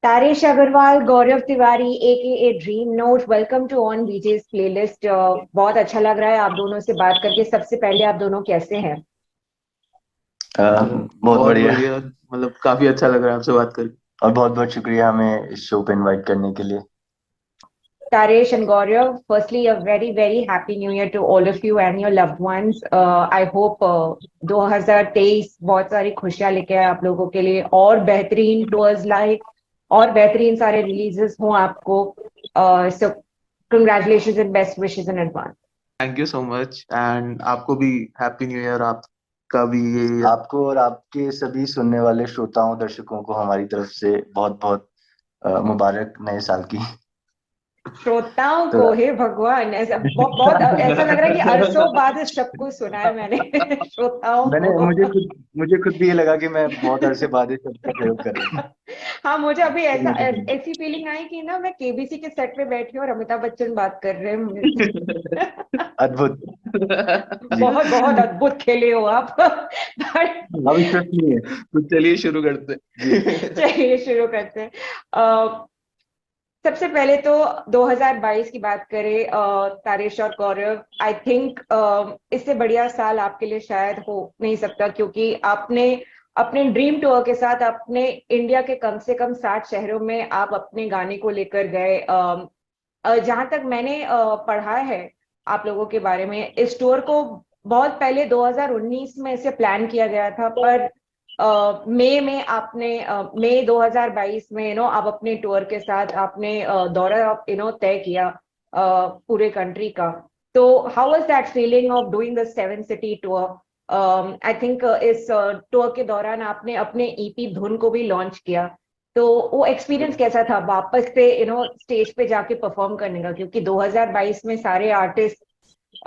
Taresh Agarwal, Gaurav Tiwari, AKA Dream Note, welcome to ऑन बीजेस playlist. बहुत अच्छा लग रहा है आप दोनों से बात करके। सबसे पहले आप दोनों कैसे हैं? बहुत बहुत बढ़िया। बढ़िया। मतलब काफी अच्छा लग रहा है आपसे बात करके। और बहुत बहुत शुक्रिया हमें इस शो पे इनवाइट करने के लिए। Taresh and Gaurav, firstly, a very, very happy new year to all of you and your loved ones. I hope 2023 बहुत सारी खुशियां लेके आए आप लोगों के लिए, और बेहतरीन टूर्स लाए, और बेहतरीन सारे रिलीजेस हों आपको। So congratulations and best wishes in advance. Thank you so much and आपको भी हैप्पी न्यू ईयर। आपका भी ये आपको और आपके सभी सुनने वाले श्रोताओं दर्शकों को हमारी तरफ से बहुत बहुत मुबारक नए साल की। श्रोताओं तो को, हे भगवान, ऐसा बहुत ऐसा लग रहा है कि अरसों बाद इस शब्द को सुना है मैंने। श्रोताओं मैंने को। मुझे खुद भी ये लगा कि मैं बहुत अरसे बाद इस शब्द का प्रयोग कर रहा हाँ, मुझे अभी ऐसा हूँ। ऐसी फीलिंग आई कि ना मैं केबीसी के सेट पे बैठी हूँ और अमिताभ बच्चन बात कर रहे हैं मुझे। अद्भुत। जी। बहुत बहुत अद्भुत खेले हो आप। But अविश्वसनीय। तो चलिए शुरू करते जी। हैं। चलिए शुरू करते हैं। सबसे पहले तो 2022 की बात करें, तारेश और गौरव, आई थिंक इससे बढ़िया साल आपके लिए शायद हो नहीं सकता, क्योंकि आपने अपने ड्रीम टूर के साथ अपने इंडिया के कम से कम 60 शहरों में आप अपने गाने को लेकर गए। जहां तक मैंने पढ़ा है आप लोगों के बारे में, इस टूर को बहुत पहले 2019 में इसे प्लान किया गया था, पर मई में आपने मई 2022 में आप अपने टूर के साथ आपने दौरा तय किया पूरे कंट्री का। तो how was that feeling of doing the 7 city tour? I think इस टूर के दौरान आपने अपने ईपी धुन को भी लॉन्च किया। तो वो एक्सपीरियंस कैसा था वापस से स्टेज पे जाके परफॉर्म करने का? क्योंकि 2022 में सारे आर्टिस्ट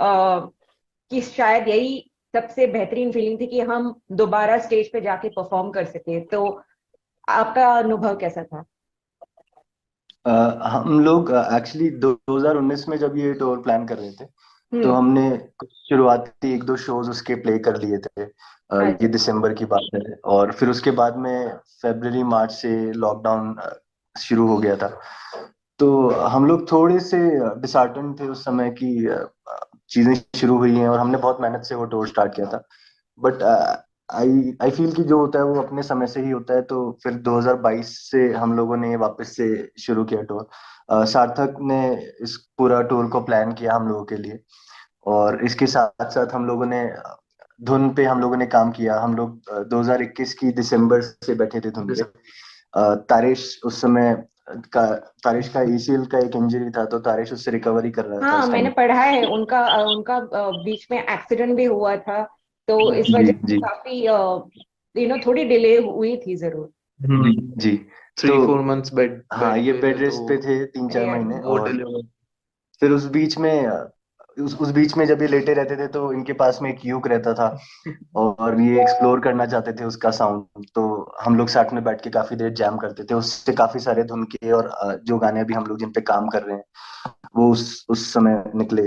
की शायद यही सबसे बेहतरीन फीलिंग थी कि हम दोबारा स्टेज पे जाके परफॉर्म कर सके। तो आपका अनुभव कैसा था? हम लोग एक्चुअली 2019 में जब ये टूर प्लान कर रहे थे तो हम्म। हमने कुछ शुरुआती एक दो शोज उसके प्ले कर लिए थे। ये अच्छा। दिसंबर की बात है और फिर उसके बाद में फरवरी मार्च से लॉकडाउन शुरू हो गया था। तो हम लोग थोड़े से डिसहार्टन थे उस समय की चीजें शुरू हुई हैं और हमने बहुत मेहनत से वो टूर स्टार्ट किया था। बट आई आई फील कि जो होता है वो अपने समय से ही होता है। तो फिर 2022 से हम लोगों ने वापस से शुरू किया टूर। सार्थक ने इस पूरा टूर को प्लान किया हम लोगों के लिए और इसके साथ साथ हम लोगों ने धुन पे हम लोगों ने काम किया। हम लोग 2021 की दिसंबर से बैठे थे धुन पे। तारेश उस समय का तारेश का एसीएल का एक इंजरी था तो तारेश उससे रिकवरी कर रहा था हाँ, उस मैंने टाइम। पढ़ा है उनका उनका बीच में एक्सीडेंट भी हुआ था, तो इस जी वजह से जी काफी थोड़ी डिले हुई थी जरूर। जी। तो 3-4 मंथ्स बेड हाँ, बेड ये पे बेड थे तो रेस्ट पे थे 3-4 महीने। वो और डिले हुआ। फिर उस बीच में जब ये लेटे रहते थे तो इनके पास में एक यूक रहता था और ये एक्सप्लोर करना चाहते थे उसका साउंड। तो हम लोग साथ में बैठ के काफी देर जैम करते थे उससे काफी सारे धुन के और जो गाने अभी हम लोग जिन पे काम कर रहे हैं वो उस समय निकले।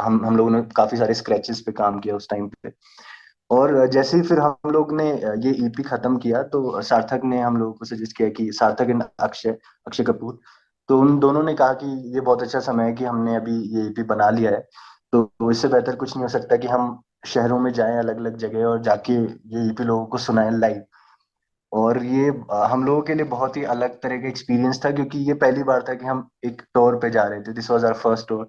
हम लोगों ने काफी सारे स्क्रैचेस पे काम किया उस टाइम पे। और जैसे ही फिर हम लोग ने ये ईपी खत्म किया तो सार्थक ने हम लोगों को सजेस्ट किया कि सार्थक एंड अक्षय अक्षय कपूर, तो उन दोनों ने कहा कि ये बहुत अच्छा समय है कि हमने अभी ये ईपी बना लिया है। तो इससे बेहतर कुछ नहीं हो सकता कि हम शहरों में जाएं अलग अलग जगह और जाके ये ईपी लोगों को सुनाएं लाइव। और ये हम लोगों के लिए बहुत ही अलग तरह का एक्सपीरियंस था क्योंकि ये पहली बार था कि हम एक टूर पे जा रहे थे। This was our first tour.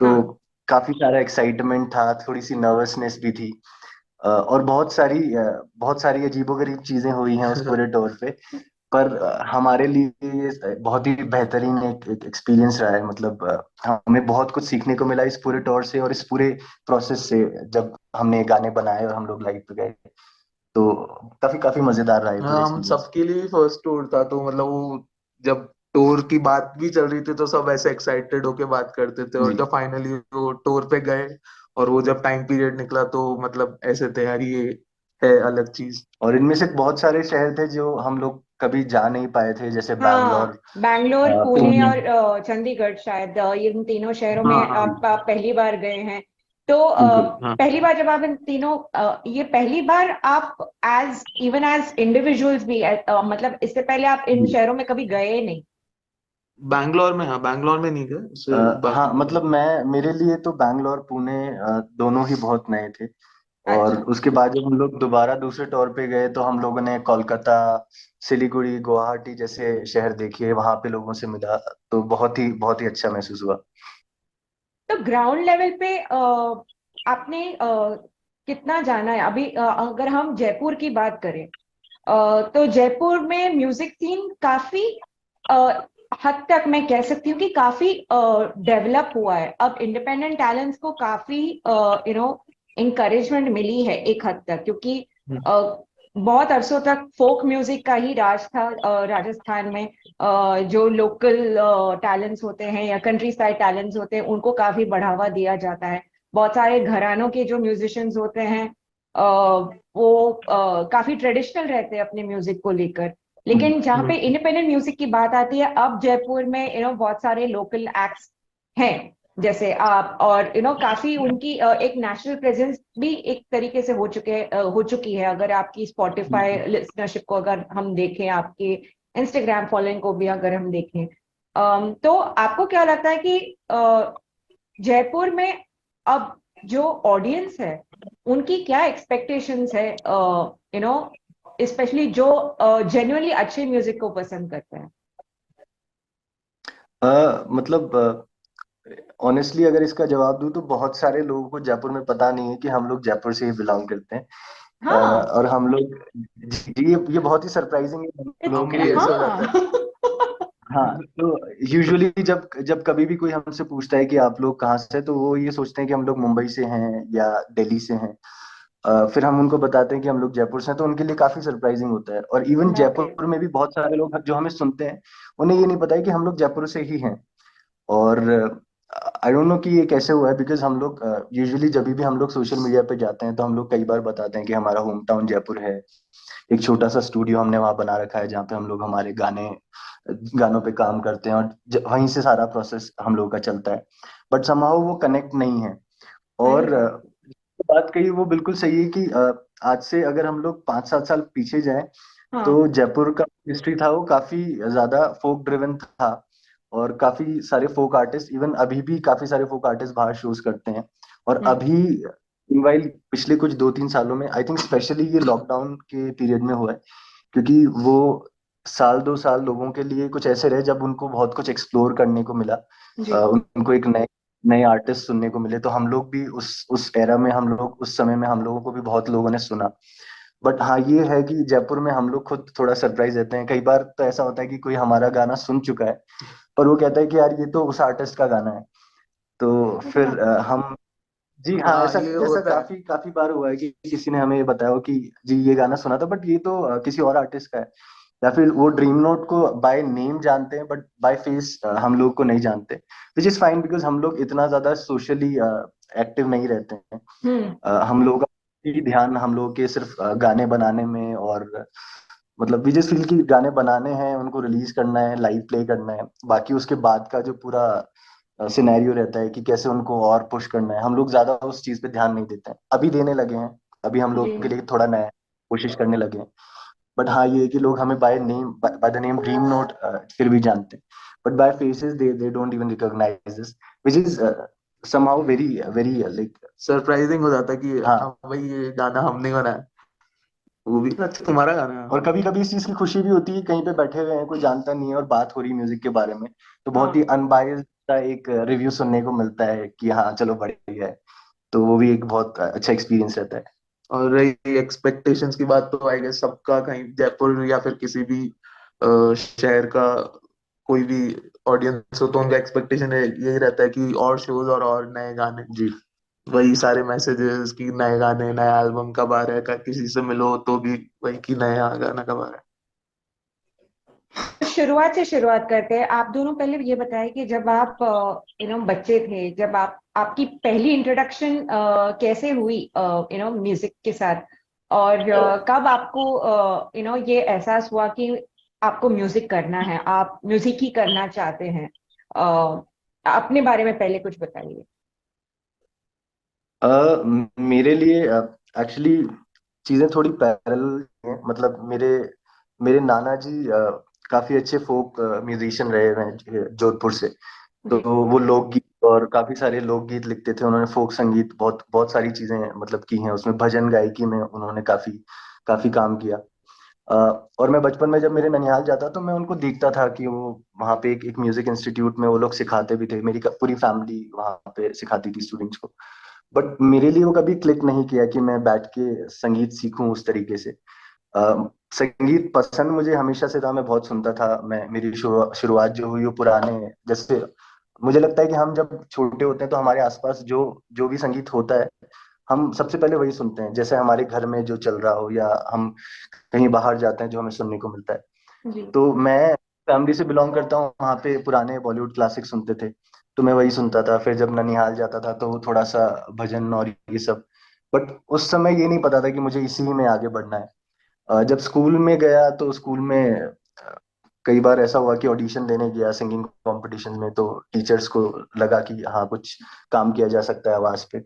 तो हाँ। काफी सारा एक्साइटमेंट था, थोड़ी सी नर्वसनेस भी थी। और बहुत सारी अजीबोगरीब चीजें हुई हैं उस पूरे टूर पे। पर हमारे लिए ये बहुत ही बेहतरीन एक एक्सपीरियंस रहा है। मतलब हमें बहुत कुछ सीखने को मिला इस पूरे टूर से और इस पूरे प्रोसेस से जब हमने गाने बनाए और हम लोग लाइव पे गए। तो काफी काफी मजेदार रहा ये पूरा हाँ, हम एक्सपीरियंस। सबके लिए फर्स्ट टूर था तो मतलब वो जब टूर की बात भी चल रही थी तो सब ऐसे एक्साइटेड होके बात करते थे, और जी। जब फाइनली वो टूर पे गए और वो जब टाइम पीरियड निकला तो मतलब ऐसे थे यार, ये है अलग चीज। और इनमें से बहुत सारे शहर थे जो हम लोग कभी जा नहीं पाए थे, जैसे हाँ, बैंगलोर, बैंगलोर, पुणे पुणे। और चंडीगढ़, शायद ये इन तीनों शहरों में हाँ आप पहली बार गए हैं। तो बिल्कुल हाँ। पहली बार जब आप इन तीनों ये पहली बार आप इवन एज इंडिविजुअल्स भी मतलब इससे पहले आप इन जी। शहरों में कभी गए नहीं? बैंगलोर में, हाँ बैंगलोर में नहीं गए उससे हाँ बाकी। मतलब मैं मेरे लिए तो बैंगलोर पुणे दोनों ही बहुत नए थे। और अच्छा। उसके बाद जब हम लोग दोबारा दूसरे टूर पे गए तो हम लोगों ने कोलकाता, सिलीगुड़ी, गुवाहाटी जैसे शहर देखे, वहां पे लोगों से मिला, तो बहुत ही अच्छा महसूस हुआ। तो ग्राउंड लेवल पे आपने कितना जाना है अभी? अगर हम जयपुर की बात करें, तो जयपुर में म्यूजिक सीन काफी अ, हद तक मैं कह सकती हूँ कि काफी डेवलप हुआ है। अब इंडिपेंडेंट टैलेंट्स को काफी इंकरेजमेंट मिली है एक हद तक, क्योंकि बहुत अरसों तक फोक म्यूजिक का ही राज था राजस्थान में। जो लोकल टैलेंट्स होते हैं या कंट्री साइड टैलेंट्स होते हैं उनको काफी बढ़ावा दिया जाता है। बहुत सारे घरानों के जो म्यूजिशियंस होते हैं वो काफी ट्रेडिशनल रहते हैं अपने म्यूजिक को लेकर। लेकिन जहाँ पे इंडिपेंडेंट म्यूजिक की बात आती है, अब जयपुर में बहुत सारे लोकल एक्ट्स हैं जैसे आप, और काफी उनकी एक नेशनल प्रेजेंस भी एक तरीके से हो चुकी है। अगर आपकी स्पॉटिफाई लिसनरशिप को अगर हम देखें, आपके इंस्टाग्राम फॉलोइंग को भी अगर हम देखें, तो आपको क्या लगता है कि जयपुर में अब जो ऑडियंस है उनकी क्या एक्सपेक्टेशंस है, स्पेशली जो जेन्युइनली अच्छे म्यूजिक को पसंद करते हैं? मतलब ऑनेस्टली अगर इसका जवाब दूं तो बहुत सारे लोगों को जयपुर में पता नहीं है कि हम लोग जयपुर से ही बिलोंग करते हैं। हाँ। और हम लोग जी, ये बहुत ही सरप्राइजिंग है हम लोगों के नॉर्मली लिए। ऐसा हो जाता है। हाँ। हाँ तो यूजुअली जब जब कभी भी कोई हमसे पूछता है कि आप लोग कहाँ से हैं, तो वो ये सोचते हैं कि हम लोग मुंबई से हैं या दिल्ली से हैं। फिर हम उनको बताते हैं कि हम लोग जयपुर से हैं, तो उनके लिए काफी सरप्राइजिंग होता है। और इवन ओके। जयपुर में भी बहुत सारे लोग जो हमें सुनते हैं, उन्हें ये नहीं पता है कि हम लोग जयपुर से ही हैं। और आई डोंट नो कि ये कैसे हुआ है, बिकॉज हम लोग यूजुअली जब भी हम लोग सोशल मीडिया पे जाते हैं तो हम लोग कई बार बताते हैं कि हमारा होम टाउन जयपुर है। एक छोटा सा स्टूडियो हमने वहाँ बना रखा है जहाँ पे हम लोग हमारे गानों पे काम करते हैं, और वहीं से सारा प्रोसेस हम लोगों का चलता है। बट समहाउ वो कनेक्ट नहीं है। अरे और वाह। बात कही वो बिल्कुल सही है कि आज से अगर हम लोग 5-7 साल पीछे जाएं हाँ। तो जयपुर का हिस्ट्री था वो काफी ज्यादा फोक ड्रिवन था। और काफी सारे फोक आर्टिस्ट, इवन अभी भी काफी सारे फोक आर्टिस्ट बाहर शोज करते हैं। और हम्म। अभी मीनवाइल पिछले कुछ 2-3 सालों में आई थिंक स्पेशली ये लॉकडाउन के पीरियड में हुआ है, क्योंकि वो 1-2 साल लोगों के लिए कुछ ऐसे रहे जब उनको बहुत कुछ एक्सप्लोर करने को मिला। जी। उनको एक नए नए आर्टिस्ट सुनने को मिले, तो हम लोग भी उस एरा में, हम लोग उस समय में, हम लोगों को भी बहुत लोगों ने सुना। बट हाँ ये है कि जयपुर में हम लोग खुद थोड़ा सरप्राइज रहते हैं। कई बार तो ऐसा होता है कि कोई हमारा गाना सुन चुका है पर वो कहता है कि यार ये तो उस आर्टिस्ट का गाना है। तो अरे फिर वाह। हम जी हाँ, हाँ ऐसा ये ऐसा होता है। काफी काफी बार हुआ है कि किसी ने हमें ये बताया हो कि जी ये गाना सुना था बट ये तो किसी और आर्टिस्ट का है। या फिर वो ड्रीम नोट को बाय नेम जानते हैं बट बाय फेस हम लोग को नहीं जानते, विच इज फाइन बिकॉज हम लोग इतना ज्यादा सोशली एक्टिव नहीं रहते हैं। हम्म। हम लोगों का ही ध्यान हम लोगों के सिर्फ गाने बनाने में, और मतलब वी जस्ट फील कि गाने बनाने हैं, उनको रिलीज करना है, लाइव प्ले करना है। बाकी उसके बाद का जो पूरा सिनेरियो रहता है कि कैसे उनको और पुश करना है, हम लोग ज्यादा उस चीज पे ध्यान नहीं देते हैं। अभी देने लगे हैं, अभी हम जी। लोग के लिए थोड़ा नया कोशिश करने लगे हैं। बट हाँ ये है कि लोग हमें by the name Dream Note फिर भी जानते हैं, but by faces they don't even recognise this, which is somehow very very like. Surprising हो जाता है कि हाँ हाँ भाई ये गाना हमने बनाया, वो भी अच्छा तुम्हारा गाना है। और कभी कभी इस चीज की खुशी भी होती है, कहीं पे बैठे हुए हैं, कोई जानता नहीं है और बात हो रही है म्यूजिक के बारे में, तो बहुत ही हाँ। अनबायस्ड सा एक रिव्यू सुनने को मिलता है कि हाँ चलो बढ़िया है। तो वो भी एक बहुत अच्छा एक्सपीरियंस रहता है। और रही एक्सपेक्टेशंस की बात, तो आई गेस सबका कहीं जयपुर या फिर किसी भी शहर का कोई भी ऑडियंस हो तो उनका एक्सपेक्टेशन यही रहता है कि और शोज और नए गाने, जी वही सारे मैसेजेस कि नए गाने, नया एल्बम कब आ रहा है, किसी से मिलो तो भी वही कि नया गाना कब आ रहा है। शुरुआत से शुरुआत करते हैं। आप दोनों पहले ये बताएं कि जब आप बच्चे थे, जब आपकी पहली इंट्रोडक्शन कैसे हुई म्यूजिक के साथ, और कब आपको ये एहसास हुआ कि आपको म्यूजिक करना है, आप म्यूजिक ही करना चाहते हैं? अपने बारे में पहले कुछ बताइए। मेरे लिए एक्चुअली चीजें थोड़ी पैरेलल हैं। मतलब मेरे मेरे नाना जी काफी अच्छे फोक म्यूजिशियन रहे हैं जोधपुर से। तो जी वो लोकगीत और काफी सारे लोकगीत लिखते थे उन्होंने। फोक संगीत बहुत बहुत सारी चीजें मतलब की हैं उसमें। भजन गायकी में उन्होंने काफी काफी काम किया। अ, और मैं बचपन में जब मेरे ननिहाल जाता तो मैं उनको देखता था कि वो वहाँ पे एक म्यूजिक इंस्टीट्यूट में वो लोग सिखाते भी थे। मेरी पूरी फैमिली वहाँ पे सिखाती थी स्टूडेंट्स को। बट मेरे लिए वो कभी क्लिक नहीं किया कि मैं बैठ के संगीत सीखूं उस तरीके से। संगीत पसंद मुझे हमेशा से था। मैं बहुत सुनता था। मैं मेरी शुरुआत जो हुई वो पुराने, जैसे मुझे लगता है कि हम जब छोटे होते हैं तो हमारे आसपास जो जो भी संगीत होता है हम सबसे पहले वही सुनते हैं। जैसे हमारे घर में जो चल रहा हो या हम कहीं बाहर जाते हैं जो हमें सुनने को मिलता है। जी तो मैं फैमिली से बिलोंग करता हूँ। वहाँ पे पुराने बॉलीवुड क्लासिक सुनते थे तो मैं वही सुनता था। फिर जब ननिहाल जाता था तो थोड़ा सा भजन और ये सब। बट उस समय ये नहीं पता था कि मुझे इसी में आगे बढ़ना है। जब स्कूल में गया तो स्कूल में कई बार ऐसा हुआ कि ऑडिशन देने गया सिंगिंग कंपटीशन में तो टीचर्स को लगा कि हाँ कुछ काम किया जा सकता है आवाज पे।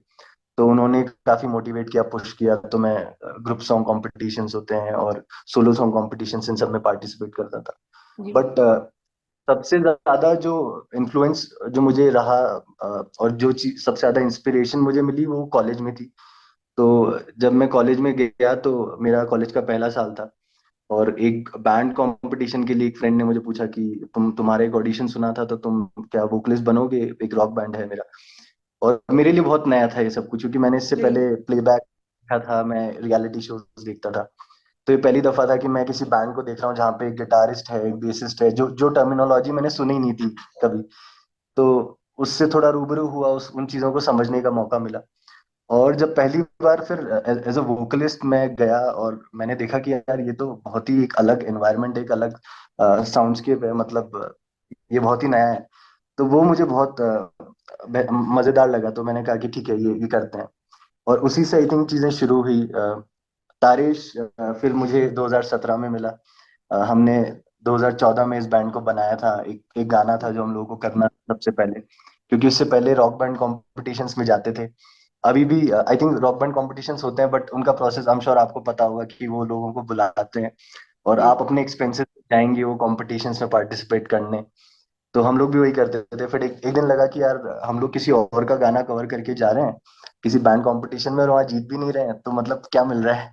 तो उन्होंने काफी मोटिवेट किया, पुश किया। तो मैं ग्रुप सॉन्ग कॉम्पिटिशन्स होते हैं और सोलो सॉन्ग कॉम्पिटिशन्स इन सब में पार्टिसिपेट करता था। जी बट सबसे ज्यादा जो इन्फ्लुएंस जो मुझे रहा और जो चीज सबसे ज्यादा इंस्पिरेशन मुझे मिली वो कॉलेज में थी। तो जब मैं कॉलेज में गया तो मेरा कॉलेज का पहला साल था। और एक बैंड कंपटीशन के लिए एक फ्रेंड ने मुझे पूछा कि तुम्हारा एक ऑडिशन सुना था तो तुम क्या वोकलिस्ट बनोगे, एक रॉक बैंड है मेरा। और मेरे लिए बहुत नया था ये सब कुछ क्योंकि मैंने इससे जी पहले प्लेबैक देखा था, मैं रियलिटी शोज देखता था। तो ये पहली दफा था कि मैं किसी बैंड को देख रहा हूँ जहाँ पे एक गिटारिस्ट है, एक बेसिस्ट है, जो जो टर्मिनोलॉजी मैंने सुनी नहीं थी कभी। तो उससे थोड़ा रूबरू हुआ, उस उन चीजों को समझने का मौका मिला। और जब पहली बार फिर एज अ वोकलिस्ट मैं गया और मैंने देखा कि यार ये तो बहुत ही एक अलग एनवायरनमेंट, एक अलग साउंडस्केप है। मतलब ये बहुत ही नया है। तो वो मुझे बहुत मजेदार लगा। तो मैंने कहा कि ठीक है ये करते हैं। और उसी से आई थिंक चीजें शुरू हुई। तारेश फिर मुझे 2017 में मिला। हमने 2014 में इस बैंड को बनाया था। एक गाना था जो हम लोगों को करना था सबसे पहले, क्योंकि उससे पहले रॉक बैंड कॉम्पिटिशन्स में जाते थे। अभी भी I think rock band competitions होते हैं बट उनका प्रोसेस आई एम श्योर आपको पता होगा कि वो लोगों को बुलाते हैं और जी आप अपने एक्सपेंसेस जाएंगे वो कॉम्पिटिशन्स में पार्टिसिपेट करने। तो हम लोग भी वही करते थे। फिर एक दिन लगा कि यार हम लोग किसी और का गाना कवर करके जा रहे हैं किसी बैंड कंपटीशन में और वहाँ जीत भी नहीं रहे हैं तो मतलब क्या मिल रहा है।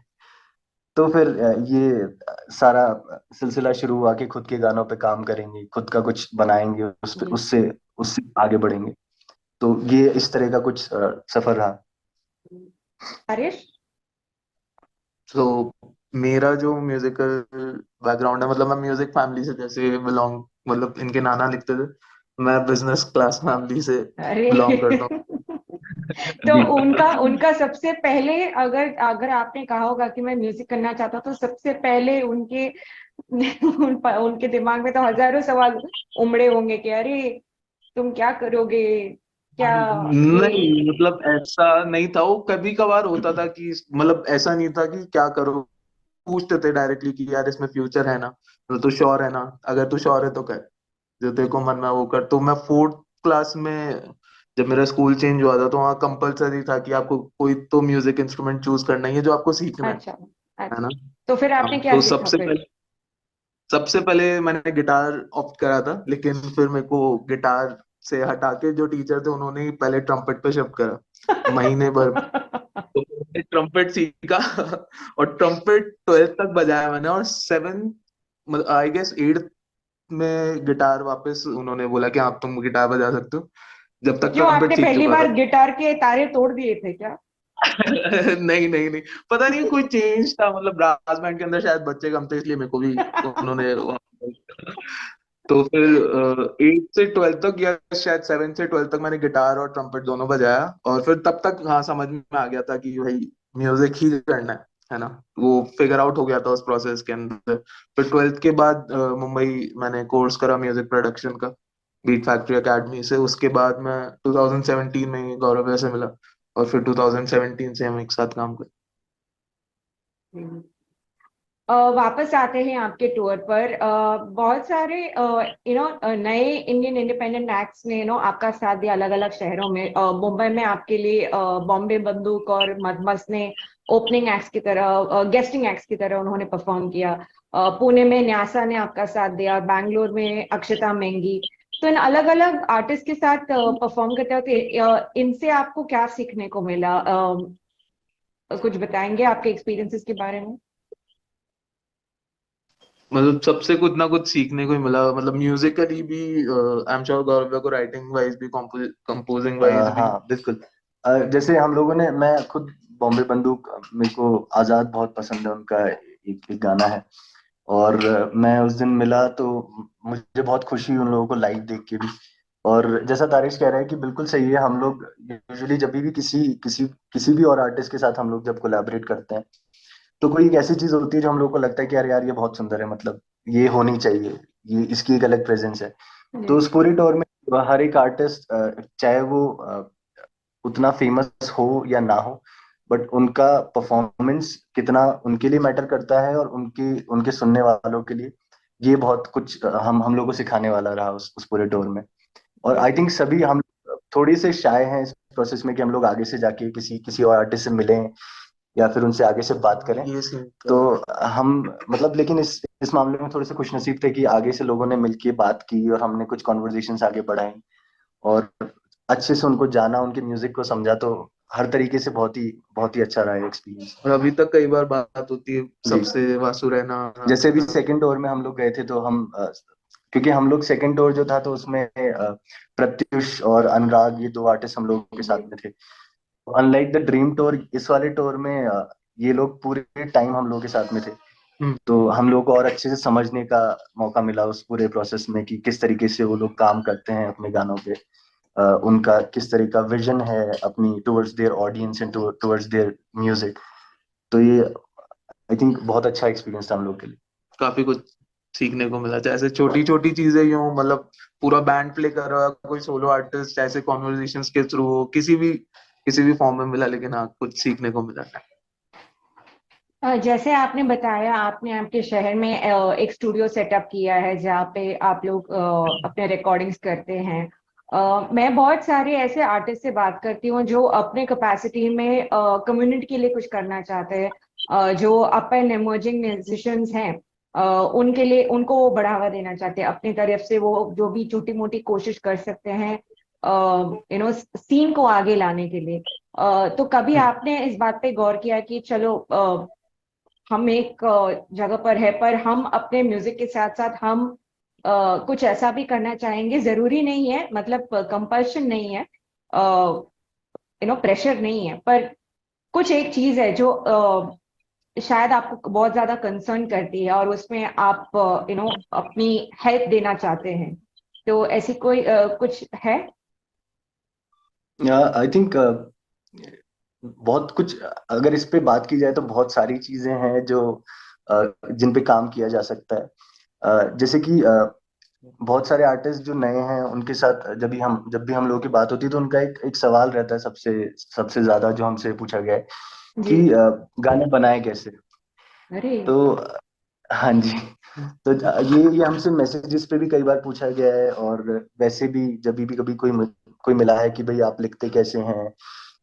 तो फिर ये सारा सिलसिला शुरू हुआ कि खुद के गानों पे काम करेंगे, खुद का कुछ बनाएंगे, उस पे जी उससे उससे आगे बढ़ेंगे। तो ये इस तरह का कुछ सफर रहा। हरीश तो मेरा जो म्यूजिकल बैकग्राउंड है, मतलब मैं म्यूजिक फैमिली से जैसे बिलोंग, मतलब इनके नाना लिखते थे, मैं बिजनेस क्लास फैमिली से अरे बिलोंग करता हूँ। तो जी। उनका उनका सबसे पहले अगर अगर आपने कहा होगा कि मैं म्यूजिक करना चाहता हूं, तो सबसे पहले उनके उनके दिमाग में तो हजारों सवाल उमड़े होंगे कि अरे तुम क्या करोगे, क्या ये। नहीं, मतलब ऐसा नहीं था। वो कभी कभार होता था कि मतलब ऐसा नहीं था कि क्या करो, पूछते थे डायरेक्टली कि यार इसमें फ्यूचर है ना, तो तू श्योर है ना, अगर तू श्योर है तो कर, जो तेरे को मन में वो कर। तो मैं फोर्थ क्लास में जब मेरा स्कूल चेंज हुआ था तो वहाँ कंपलसरी था कि आपको कोई तो म्यूजिक इंस्ट्रूमेंट चूज करना ही है जो आपको सीखना अच्छा है ना। अच्छा, तो फिर आपने हाँ, क्या तो सीखा फिर? सबसे पहले मैंने गिटार ऑप्ट करा था, लेकिन फिर मेरे को गिटार से हटा के जो टीचर थे उन्होंने ही पहले ट्रम्पेट पे शिफ्ट करा, महीने भर। तो मैंने ट्रम्पेट सीखा और ट्रम्पेट 12th तक बजाया मैंने। और 7th आई गेस 8th में गिटार वापस उन्होंने बोला कि आप तुम गिटार बजा सकते हो, जब तक क्यों, ट्रम्पेट आपने सीख पहली चुका था। बार गिटार के तारे तोड़ दिए थे क्या? नहीं नहीं नहीं, पता नहीं कोई चेंज था, मतलब ब्रास बैंड के अंदर शायद बच्चे कम थे इसलिए मेरे को भी उन्होंने तो फिर 8th से 12th तक या शायद 7th से 12th तक मैंने गिटार और ट्रम्पेट दोनों बजाया। और फिर तब तक हाँ समझ में आ गया था कि भाई म्यूजिक ही करना है ना। वो फिगर आउट हो गया था उस प्रोसेस के अंदर। फिर 12th के बाद मुंबई मैंने कोर्स करा म्यूजिक प्रोडक्शन का, बीट फैक्ट्री एकेडमी से। उसके बाद मैं 2017 में गौरव भैया से मिला और फिर 2017 से हम एक साथ काम कर। वापस आते हैं आपके टूर पर। बहुत सारे नए इंडियन इंडिपेंडेंट एक्ट्स ने आपका साथ दिया अलग अलग शहरों में। मुंबई में आपके लिए बॉम्बे बंदूक और मदमस्त ने ओपनिंग एक्ट्स की तरह, गेस्टिंग एक्ट्स की तरह उन्होंने परफॉर्म किया। पुणे में न्यासा ने आपका साथ दिया, और बैंगलोर में अक्षता मेंगी। तो इन अलग अलग आर्टिस्ट के साथ परफॉर्म करते वक्त इनसे आपको क्या सीखने को मिला? कुछ बताएंगे आपके एक्सपीरियंसेस के बारे में? मतलब सबसे कुछ ना कुछ सीखने को ही मिला, मतलब म्यूजिकली भी। आई एम श्योर गौरव को राइटिंग वाइज भी, कंपोजिंग वाइज भी। हाँ बिल्कुल। जैसे हम लोगों ने, मैं खुद बॉम्बे बंदूक, मेरे को आजाद बहुत पसंद है, उनका एक गाना है। और मैं उस दिन मिला तो मुझे बहुत खुशी हुई उन लोगों को लाइव देख के भी। और जैसा तारिश कह रहा है कि बिल्कुल सही है, हम लोग यूजुअली जब भी किसी किसी किसी भी और आर्टिस्ट के साथ हम लोग जब कोलैबोरेट करते हैं, तो कोई एक ऐसी चीज होती है जो हम लोग को लगता है कि यार यार ये बहुत सुंदर है, मतलब ये होनी चाहिए, ये इसकी एक अलग प्रेजेंस है। तो जी। उस पूरी टूर में हर एक आर्टिस्ट, चाहे वो उतना फेमस हो या ना हो, बट उनका परफॉर्मेंस कितना उनके लिए मैटर करता है, और उनके उनके सुनने वालों के लिए ये बहुत कुछ हम लोग को सिखाने वाला रहा उस पूरे टूर में। और जी। आई थिंक सभी हम थोड़ी से शाय हैं इस प्रोसेस में कि हम लोग आगे से जाके किसी किसी और आर्टिस्ट से मिलें या फिर उनसे आगे से बात करें। ये सीन तो का। हम मतलब, लेकिन इस मामले में थोड़े से खुशनसीब थे कि आगे से लोगों ने मिलके बात की और हमने कुछ कॉन्वर्जेशंस आगे बढ़ाई, और अच्छे से उनको जाना, उनके म्यूजिक को समझा। तो हर तरीके से बहुत ही अच्छा रहा एक्सपीरियंस। और अभी तक कई बार बात होती है जी। सबसे, वासु रैना। जैसे भी सेकंड ओवर में हम लोग गए थे तो हम क्योंकि हम लोग सेकंड ओवर जो था तो उसमें प्रत्युष और अनुराग, ये दो आर्टिस्ट हम लोगों के जी। साथ में थे। अनलाइक द ड्रीम टूर, इस वाले टूर में ये लोग पूरे टाइम हम लोगों के साथ में थे। हम्म। तो हम लोग को और अच्छे से समझने का मौका मिला उस पूरे प्रोसेस में कि किस तरीके से वो लोग काम करते हैं अपने गानों पे। उनका किस तरह का विजन है अपनी towards their audience and towards their music. तो ये आई थिंक बहुत अच्छा एक्सपीरियंस था हम लोग के लिए। काफी कुछ सीखने को मिला, जैसे छोटी छोटी चीजें यूं, मतलब पूरा बैंड प्ले कर रहा है, कोई सोलो आर्टिस्ट, ऐसे कॉन्वर्जेशंस के थ्रू हो, किसी भी फॉर्म में मिला, लेकिन हाँ कुछ सीखने को मिला। जैसे आपने बताया, आपने आपके शहर में एक स्टूडियो सेटअप किया है जहाँ पे आप लोग अपने रिकॉर्डिंग्स करते हैं। मैं बहुत सारे ऐसे आर्टिस्ट से बात करती हूँ जो अपने कैपेसिटी में कम्युनिटी के लिए कुछ करना चाहते हैं। जो अप एंड इमर्जिंग म्यूजिशियंस हैं, उनके लिए, उनको वो बढ़ावा देना चाहते हैं अपनी तरफ से। वो जो भी छोटी मोटी कोशिश कर सकते हैं सीन को आगे लाने के लिए। तो कभी आपने इस बात पे गौर किया कि चलो हम एक जगह पर है, पर हम अपने म्यूजिक के साथ साथ हम कुछ ऐसा भी करना चाहेंगे? जरूरी नहीं है, मतलब कंपल्शन नहीं है, प्रेशर नहीं है, पर कुछ एक चीज है जो शायद आपको बहुत ज्यादा कंसर्न करती है और उसमें आप अपनी हेल्प देना चाहते हैं। तो ऐसी कोई कुछ है? आई थिंक बहुत कुछ, अगर इस पे बात की जाए तो बहुत सारी चीजें हैं जो जिन पे काम किया जा सकता है। जैसे कि बहुत सारे आर्टिस्ट जो नए हैं उनके साथ जब भी हम लोगों की बात होती है तो उनका एक एक सवाल रहता है, सबसे सबसे ज्यादा जो हमसे पूछा गया है जी। कि गाने बनाए कैसे। अरे। तो हाँ जी। तो ये हमसे मैसेजेस पे भी कई बार पूछा गया है, और वैसे भी जब भी कभी कोई मिला है कि भाई आप लिखते कैसे हैं,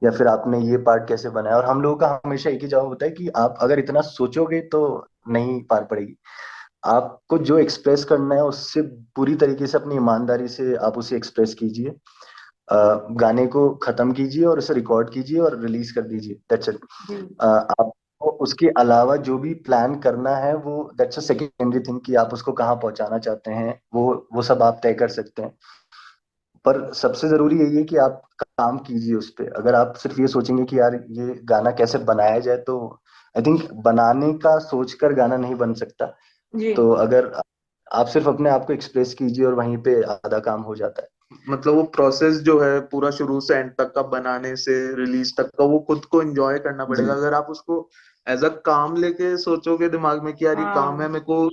या फिर आपने ये पार्ट कैसे बनाया। और हम लोगों का हमेशा एक ही जवाब होता है कि आप अगर इतना सोचोगे तो नहीं पार पड़ेगी। आपको जो एक्सप्रेस करना है उससे पूरी तरीके से, अपनी ईमानदारी से आप उसे एक्सप्रेस कीजिए। गाने को खत्म कीजिए और उसे रिकॉर्ड कीजिए और रिलीज कर दीजिए, दैट्स इट। जी। आपको उसके अलावा जो भी प्लान करना है वो दैट्स अ सेकेंडरी थिंग, कि आप उसको कहाँ पहुंचाना चाहते हैं वो सब आप तय कर सकते हैं। पर सबसे जरूरी यही है कि आप काम कीजिए उस पे। अगर आप सिर्फ ये सोचेंगे कि यार ये गाना कैसे बनाया जाए, तो आई थिंक बनाने का सोचकर गाना नहीं बन सकता। जी। तो अगर आप सिर्फ अपने आप को एक्सप्रेस कीजिए और वहीं पे आधा काम हो जाता है। मतलब वो प्रोसेस जो है पूरा, शुरू से एंड तक का, बनाने से रिलीज तक का, वो खुद को एंजॉय करना पड़ेगा। जी। अगर आप उसको एज अ काम लेके सोचोगे दिमाग में कि यार ये काम है हाँ। मेरे को,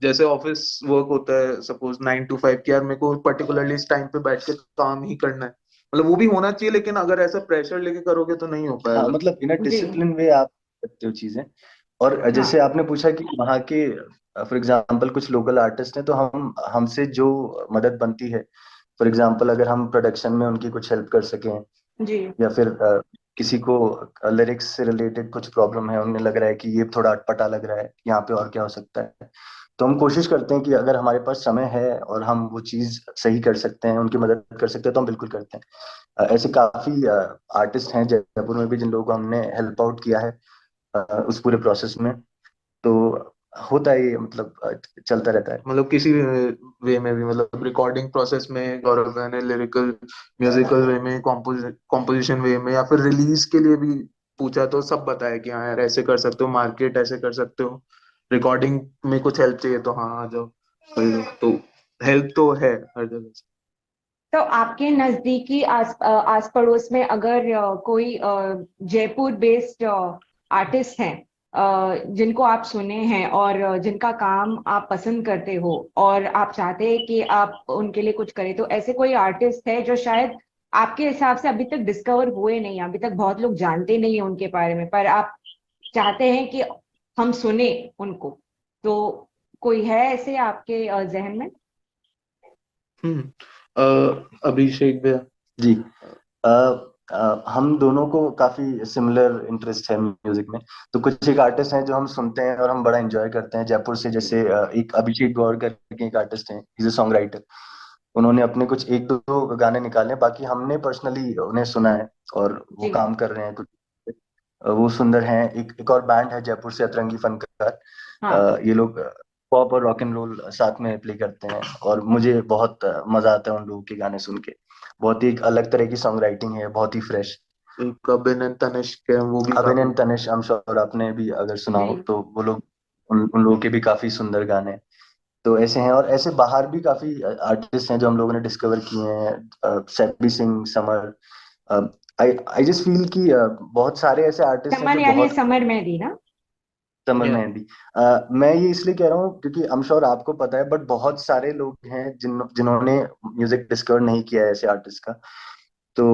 जैसे ऑफिस वर्क होता है सपोज 9 to 5, कि यार मेरे को पर्टिकुलरली इस टाइम पे बैठ के काम ही करना है, मतलब वो भी होना चाहिए, लेकिन अगर ऐसा प्रेशर लेके करोगे तो नहीं हो हाँ पाएगा। मतलब इन अ जी। डिसिप्लिन वे आप करते हो चीजें। और हाँ जैसे आपने पूछा कि वहाँ के फॉर एग्जांपल कुछ लोकल आर्टिस्ट हैं, तो हम हमसे जो मदद बनती है, फॉर एग्जांपल अगर हम प्रोडक्शन में उनकी कुछ हेल्प कर सकें, जी। या फिर किसी को लिरिक्स से रिलेटेड कुछ प्रॉब्लम है, उन्हें लग रहा है कि ये थोड़ा अटपटा लग रहा है, यहाँ पे और क्या हो सकता है, तो हम कोशिश करते हैं कि अगर हमारे पास समय है और हम वो चीज़ सही कर सकते हैं, उनकी मदद कर सकते हैं, तो हम बिल्कुल करते हैं। ऐसे काफी आर्टिस्ट हैं जयपुर में भी जिन लोगों को हमने हेल्प आउट किया है अ, उस पूरे प्रोसेस में। तो होता है ये, मतलब चलता रहता है। मतलब किसी वे में भी, मतलब रिकॉर्डिंग प्रोसेस में गौरव भैया ने लिरिकल म्यूजिकल वे में, कॉम्पोजिशन वे में, या फिर रिलीज के लिए भी पूछा तो सब बताया कि हाँ यार ऐसे कर सकते हो, मार्केट ऐसे कर सकते हो, रिकॉर्डिंग में कुछ हेल्प चाहिए तो हाँ आ जाओ कर लो। तो हेल्प तो है हर जगह से। तो आपके नजदीकी आस पड़ोस में अगर कोई जयपुर बेस्ड आर्टिस्ट हैं जिनको आप सुने हैं और जिनका काम आप पसंद करते हो और आप चाहते हैं कि आप उनके लिए कुछ करें, तो ऐसे कोई आर्टिस्ट है जो शायद आपके हिसाब से अभी तक डिस्कवर हुए नहीं, अभी तक बहुत लोग जानते नहीं है उनके बारे में, पर आप चाहते हैं कि हम सुने उनको, तो कोई है ऐसे आपके जहन में? हम्म। अभिषेक भैया। जी। अ, हम दोनों को काफी सिमिलर इंटरेस्ट है म्यूजिक में। तो कुछ एक आर्टिस्ट हैं जो हम सुनते हैं और हम बड़ा एंजॉय करते हैं जयपुर से, जैसे एक अभिषेक गौर करके एक आर्टिस्ट हैं, इज अ सॉन्ग राइटर। उन्होंने अपने कुछ एक दो गाने निकाले हैं, बाकी हमने पर्सनली उन्हें सुना है और वो जी। काम कर रहे हैं कुछ। वो सुंदर हैं। एक और बैंड है जयपुर से, अतरंगी फनकार। हाँ ये लोग पॉप और रॉक एंड रोल साथ में प्ले करते हैं, और मुझे बहुत मजा आता है उन लोगों के गाने सुन के। बहुत ही एक अलग तरह की सॉन्ग राइटिंग है, बहुत ही फ्रेश। एक अभिनंदन तनिष्क है, वो भी काफी। अभिनंदन तनिष, I'm sure आपने भी अगर सुना हो, जी। तो वो लोग, उन लोगों के भी काफी सुंदर गाने हैं। तो ऐसे हैं, और ऐसे बाहर भी काफी आर्टिस्ट हैं जो हम लोगों ने डिस्कवर किए हैं, Saifi Singh, Samar. I I just feel कि बहुत सारे ऐसे आर्टिस्ट हैं समर जो यानी बहुत। समर मेहंदी ना? समर या मेहंदी। मैं ये इसलिए कह रहा हूँ क्योंकि I'm sure आपको पता है, बट बहुत सारे लोग हैं जिन्होंने म्यूजिक डिस्कवर नहीं किया है ऐसे आर्टिस्ट का। तो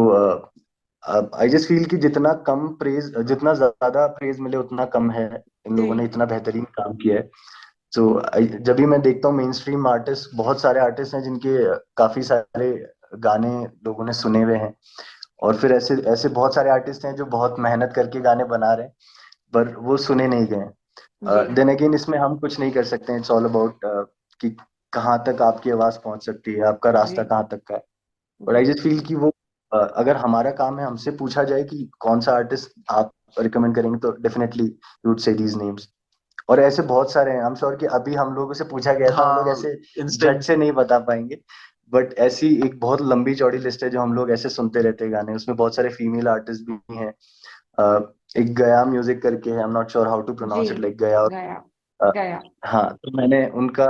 आई जस्ट फील कि जितना कम प्रेज, जितना ज्यादा प्रेज मिले उतना कम है। इन लोगों ने जी। इतना बेहतरीन काम किया है। तो जब भी मैं देखता हूँ मेन स्ट्रीम आर्टिस्ट, बहुत सारे आर्टिस्ट हैं जिनके काफी सारे गाने लोगों ने सुने हुए हैं, और फिर ऐसे ऐसे बहुत सारे आर्टिस्ट हैं जो बहुत मेहनत करके गाने बना रहे हैं, पर वो सुने नहीं जी। गए। देन अगेन इसमें हम कुछ नहीं कर सकते हैं, इट्स ऑल अबाउट कि कहाँ तक आपकी आवाज पहुंच सकती है, आपका रास्ता जी। कहाँ तक का है। और जी। आई जस्ट फील कि वो अगर हमारा काम है, हमसे पूछा जाए कि कौन सा आर्टिस्ट आप रिकमेंड करेंगे, तो definitely you would say these names. और ऐसे बहुत सारे हैं, आई एम श्योर कि अभी हम लोगों से पूछा गया तो हम लोग हाँ, ऐसे झट इंस्टेंट। से नहीं बता पाएंगे। बट ऐसी एक बहुत लंबी चौड़ी लिस्ट है जो हम लोग ऐसे सुनते रहते हैं गाने, उसमें बहुत सारे फीमेल आर्टिस्ट भी हैं। एक गया म्यूजिक करके है, I am not sure how to जी। Pronounce it, like Gaya. Gaya. अ, गया। हाँ, तो मैंने उनका,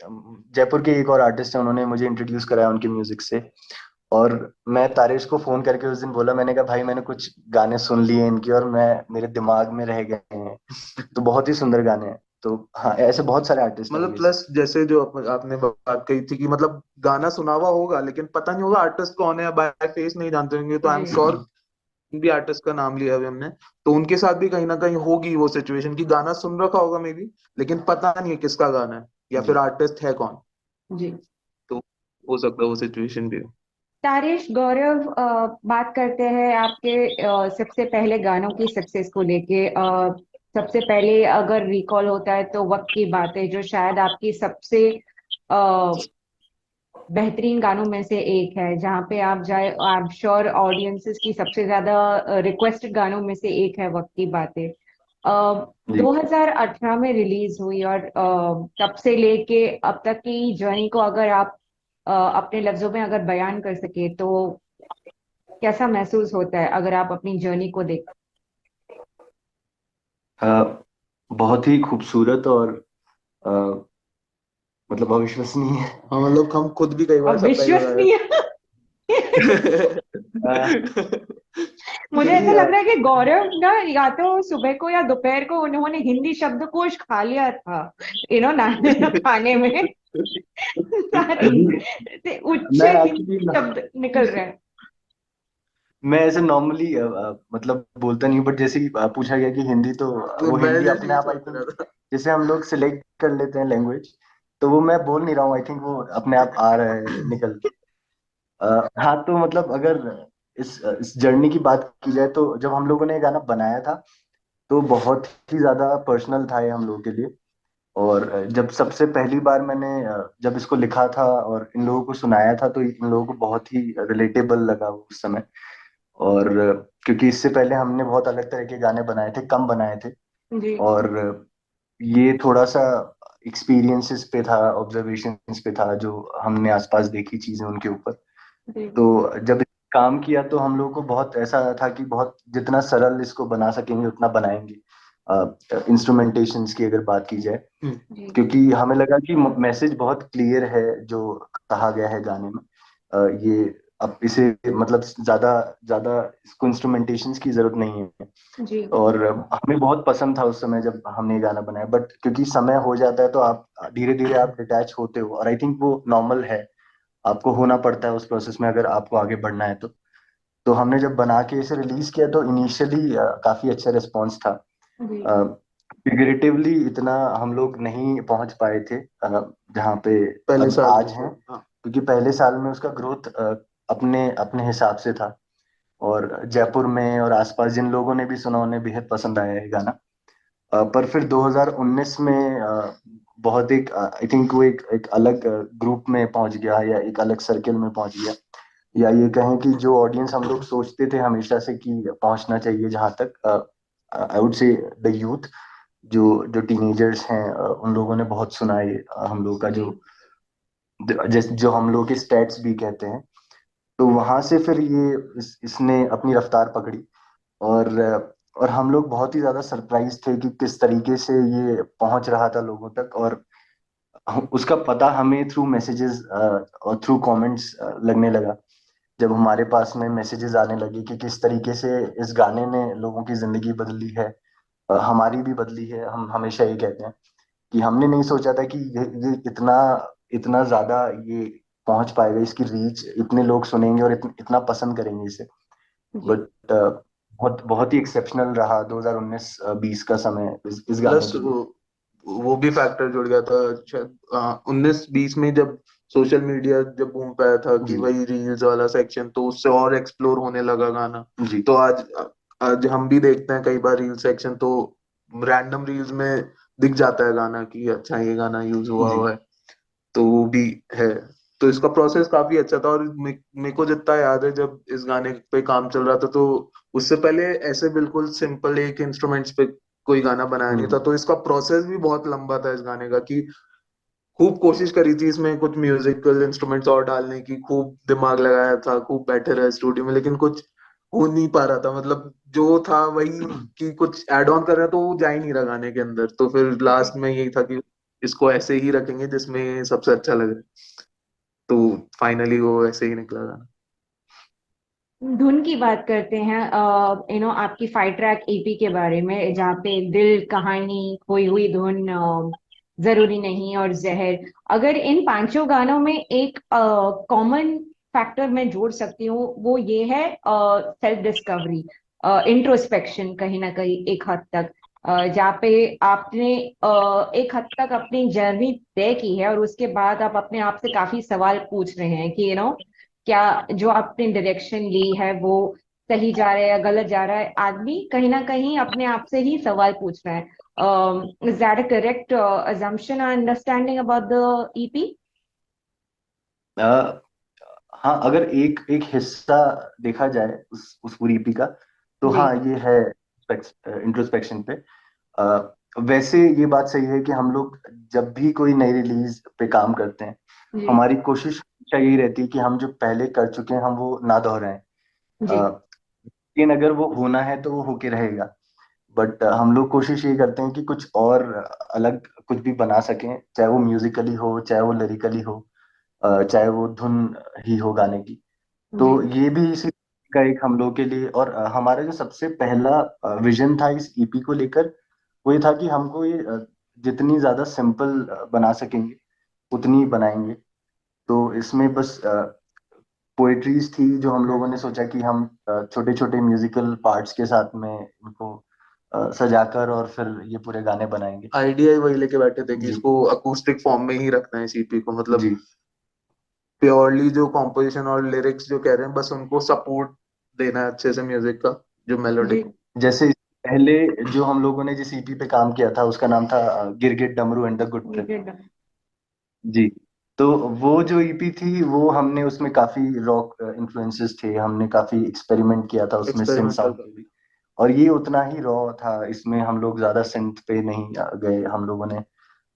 जयपुर के एक और आर्टिस्ट है, उन्होंने मुझे इंट्रोड्यूस कराया उनके म्यूजिक से। और मैं तारिश को फोन करके उस दिन बोला, मैंने कहा भाई मैंने कुछ गाने सुन लिए इनके, और मैं मेरे दिमाग में रह गए हैं। तो बहुत ही सुंदर गाने हैं। तो हाँ, ऐसे बहुत सारे आर्टिस्ट हैं मतलब ये। प्लस जैसे जो आपने बात कही थी कि मतलब गाना सुना हुआ होगा लेकिन पता नहीं होगा आर्टिस्ट कौन है, बाय फेस नहीं जानते होंगे, तो आई एम जी। श्योर भी आर्टिस्ट का नाम लिया अभी हमने, तो उनके साथ भी कहीं ना कहीं होगी वो सिचुएशन कि गाना सुन रखा होगा मे बी, लेकिन पता नहीं है किसका गाना है या फिर जी। आर्टिस्ट है कौन। जी। तो हो सकता है वो सिचुएशन भी हो। तारिश, गौरव, बात करते हैं आपके सबसे पहले गानों की सक्सेस को लेके। सबसे पहले अगर रिकॉल होता है तो वक्त की बात है, जो शायद आपकी सबसे बेहतरीन गानों में से एक है, जहाँ पे आप जाए, आई एम श्योर ऑडियंसेस की सबसे ज्यादा रिक्वेस्टेड गानों में से एक है वक्त की बातें। जी। 2018 में रिलीज हुई, और तब से लेके अब तक की जर्नी को अगर आप अपने लफ्जों में अगर बयान कर सके तो कैसा महसूस होता है अगर आप अपनी जर्नी को देख? बहुत ही खूबसूरत और अ, मतलब अविश्वसनीय। हाँ, मतलब हम खुद भी कई बार सरप्राइज हो जाए। अविश्वसनीय। मुझे ऐसा क्योंकि लग रहा है कि गौरव ना या तो सुबह को या दोपहर को उन्होंने हिंदी शब्दकोश खा लिया था, ना खाने में सारे अभी उच्च मैं हिंदी एक्चुअली, शब्द निकल रहे हैं। मैं ऐसे नॉर्मली मतलब बोलता नहीं हूँ, बट जैसे ही पूछा गया कि हिंदी, तो तो वो मैं हिंदी जैसे अपने ही आप आई सोच थिंक, रहा था। जैसे हम लोग सिलेक्ट कर लेते हैं लैंग्वेज, तो वो मैं बोल नहीं रहा हूँ, आई थिंक वो अपने आप आ रहा है निकल के। हाँ, तो मतलब अगर इस जर्नी की बात की जाए, तो जब हम लोगों ने ये गाना बनाया था, तो बहुत ही ज्यादा पर्सनल था ये हम लोगों के लिए। और जब सबसे पहली बार मैंने जब इसको लिखा था और इन लोगों को सुनाया था, तो इन लोगों को बहुत ही रिलेटेबल लगा वो उस समय। और क्योंकि इससे पहले हमने बहुत अलग तरह के गाने बनाए थे, कम बनाए थे। जी और ये थोड़ा सा एक्सपीरियंसेस पे था, ऑब्जर्वेशंस पे था, जो हमने आसपास देखी चीजें उनके ऊपर। जी तो जब काम किया, तो हम लोगों को बहुत ऐसा था कि बहुत जितना सरल इसको बना सकेंगे उतना बनाएंगे, इंस्ट्रूमेंटेशंस की अगर बात की जाए। जी क्योंकि हमें लगा कि मैसेज बहुत क्लियर है जो कहा गया है गाने में। ये अब इसे मतलब ज्यादा ज्यादा इसको इंस्ट्रूमेंटेशंस की जरूरत नहीं है। जी और हमें बहुत पसंद था उस समय जब हमने ये गाना बनाया, बट क्योंकि समय हो जाता है, तो आप धीरे धीरे आप डिटैच होते हो, और आई थिंक वो नॉर्मल है, आपको होना पड़ता है उस प्रोसेस में अगर आपको आगे बढ़ना है तो हमने जब बना के इसे रिलीज किया, तो इनिशियली काफी अच्छा रिस्पॉन्स था। जी फिगरेटिवली इतना हम लोग नहीं पहुंच पाए थे जहाँ पे पहले अब साल में। आज हैं, हाँ। क्योंकि पहले साल में उसका ग्रोथ अपने अपने हिसाब से था। और जयपुर में और आसपास जिन लोगों ने भी सुना, उन्हें बेहद पसंद आया ये गाना। पर फिर 2019 में बहुत एक आई थिंक वो एक अलग ग्रुप में पहुंच गया, या एक अलग सर्कल में पहुंच गया, या ये कहें कि जो ऑडियंस हम लोग सोचते थे हमेशा से कि पहुंचना चाहिए जहां तक, I would say the youth, जो जो टीनेजर्स हैं, उन लोगों ने बहुत सुना है हम लोग का जी जो जैसे जो हम लोग के स्टैट्स भी कहते हैं। तो वहां से फिर इसने अपनी रफ्तार पकड़ी। और और हम लोग बहुत ही ज्यादा सरप्राइज थे कि किस तरीके से ये पहुंच रहा था लोगों तक। और उसका पता हमें थ्रू मैसेजेस और थ्रू कमेंट्स लगने लगा, जब हमारे पास में मैसेजेस आने लगे कि किस तरीके से इस गाने ने लोगों की जिंदगी बदली है, हमारी भी बदली है। हम हमेशा ये कहते हैं कि हमने नहीं सोचा था कि ये इतना इतना ज्यादा ये पहुंच पाएगा, इसकी रीच, इतने लोग सुनेंगे और इतना पसंद करेंगे इसे। जी बट बहुत बहुत ही एक्सेप्शनल रहा 2019-20 का समय इस गाने प्लस के लिए। वो भी फैक्टर जुड़ गया था शायद 19-20 में, जब सोशल मीडिया जब बूम पे आया था कि जी वही रील्स वाला सेक्शन, तो उससे और एक्सप्लोर होने लगा गाना। जी तो आज आज हम भी देखते हैं कई बार रील सेक्शन, तो रैंडम रील्स में दिख जाता है गाना कि अच्छा ये गाना यूज हुआ जी हुआ है। तो वो भी है। तो इसका प्रोसेस काफी अच्छा था। और मेरे को जितना याद है, जब इस गाने पे काम चल रहा था, तो उससे पहले ऐसे बिल्कुल सिंपल एक इंस्ट्रूमेंट्स पे कोई गाना बनाया नहीं था। हम्म तो इसका प्रोसेस भी बहुत लंबा था इस गाने का, कि खूब कोशिश करी थी इसमें कुछ म्यूजिकल इंस्ट्रूमेंट्स और डालने की, खूब दिमाग लगाया था, खूब बैठे रहे स्टूडियो में, लेकिन कुछ हो नहीं पा रहा था। मतलब जो था वही, कि कुछ ऐड ऑन कर रहे हैं तो वो जा ही नहीं रहा गाने के अंदर। तो फिर जी लास्ट में यही था कि इसको ऐसे ही रखेंगे जिसमें सबसे अच्छा लगे। तो फाइनली वो ऐसे ही निकला गाना। धुन की बात करते हैं, आपकी 5 ट्रैक ईपी के बारे में, जहाँ पे दिल, कहानी, खोई हुई धुन, जरूरी नहीं और जहर। अगर इन पांचों गानों में एक कॉमन फैक्टर मैं जोड़ सकती हूँ, वो ये है सेल्फ डिस्कवरी, इंट्रोस्पेक्शन, कहीं ना कहीं एक हद तक, जहाँ पे आपने एक हद तक अपनी जर्नी तय की है, और उसके बाद आप अपने आप से काफी सवाल पूछ रहे हैं कि क्या जो आपने डायरेक्शन ली है वो सही जा रहा है या गलत जा रहा है। आदमी कहीं ना कहीं अपने आप से ही सवाल पूछ रहा है। Is that a correct assumption or understanding about the EP? अ, हाँ, अगर एक एक हिस्सा देखा जाए उस पूरी ईपी का, तो जी हाँ ये है इंट्रोस्पेक्शन पे। वैसे ये बात सही है कि हम लोग जब भी कोई नई रिलीज पे काम करते हैं, जी हमारी कोशिश हमेशा यही रहती है कि हम जो पहले कर चुके हैं हम वो ना दोहराएं। जी लेकिन अगर वो होना है तो वो होके रहेगा। बट हम लोग कोशिश ये करते हैं कि कुछ और अलग कुछ भी बना सकें, चाहे वो म्यूजिकली हो, चाहे वो लिरिकली हो, चाहे वो धुन ही हो गाने की। तो जी ये भी इसी का एक हम लोग के लिए। और हमारा जो सबसे पहला विजन था इस ईपी को लेकर, वो ये था कि हमको ये जितनी ज्यादा सिंपल बना सकेंगे उतनी ही बनाएंगे। तो इसमें बस पोएट्रीज थी जो हम लोगों ने सोचा कि हम छोटे छोटे म्यूजिकल पार्ट्स के साथ में इनको सजाकर और फिर ये पूरे गाने बनाएंगे। आइडिया ही वही लेके बैठे थे कि जी इसको अकूस्टिक फॉर्म में ही रखना है सीपी को, मतलब जी प्योरली जो कॉम्पोजिशन और लिरिक्स जो कह रहे हैं बस उनको सपोर्ट देना है अच्छे से म्यूजिक का, जो मेलोडी। जी जैसे पहले जो हम लोगों ने जिस ईपी पे काम किया था उसका नाम था गिरगिट डमरू एंड द गुड ट्रिप। जी जी। तो वो जो ईपी थी वो हमने उसमें काफी रॉक इन्फ्लुएंसेस थे, हमने काफी एक्सपेरिमेंट किया था उसमें सिंथ एक्सपेरिमेंटल साउंड था। पे भी। और ये उतना ही रॉ था, इसमें हम लोग ज्यादा सिंथ पे नहीं गए, हम लोगों ने